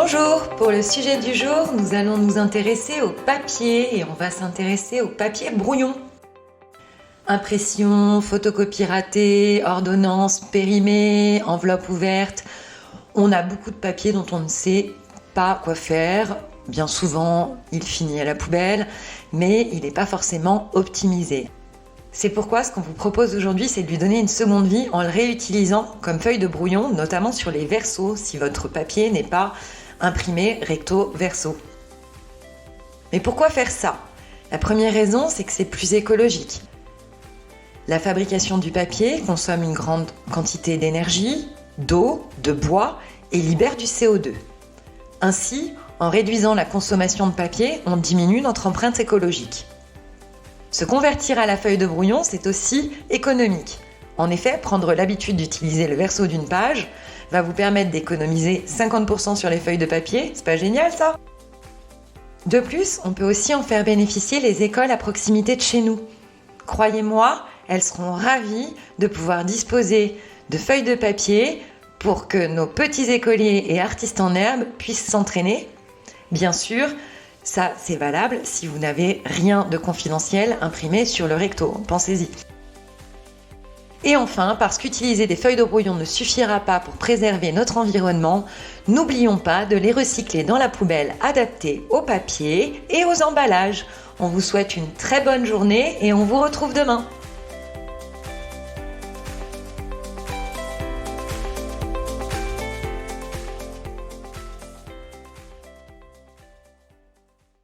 Bonjour, pour le sujet du jour, nous allons nous intéresser au papier et on va s'intéresser au papier brouillon. Impression, photocopie ratée, ordonnance périmée, enveloppe ouverte. On a beaucoup de papier dont on ne sait pas quoi faire. Bien souvent, il finit à la poubelle, mais il n'est pas forcément optimisé. C'est pourquoi ce qu'on vous propose aujourd'hui, c'est de lui donner une seconde vie en le réutilisant comme feuille de brouillon, notamment sur les versos, si votre papier n'est pas imprimé recto verso. Mais pourquoi faire ça ? La première raison, c'est que c'est plus écologique. La fabrication du papier consomme une grande quantité d'énergie, d'eau, de bois et libère du CO2. Ainsi, en réduisant la consommation de papier, on diminue notre empreinte écologique. Se convertir à la feuille de brouillon, c'est aussi économique. En effet, prendre l'habitude d'utiliser le verso d'une page va vous permettre d'économiser 50% sur les feuilles de papier. C'est pas génial ça ? De plus, on peut aussi en faire bénéficier les écoles à proximité de chez nous. Croyez-moi, elles seront ravies de pouvoir disposer de feuilles de papier pour que nos petits écoliers et artistes en herbe puissent s'entraîner. Bien sûr, ça, c'est valable si vous n'avez rien de confidentiel imprimé sur le recto. Pensez-y. Et enfin, parce qu'utiliser des feuilles de brouillon ne suffira pas pour préserver notre environnement, n'oublions pas de les recycler dans la poubelle adaptée au papier et aux emballages. On vous souhaite une très bonne journée et on vous retrouve demain.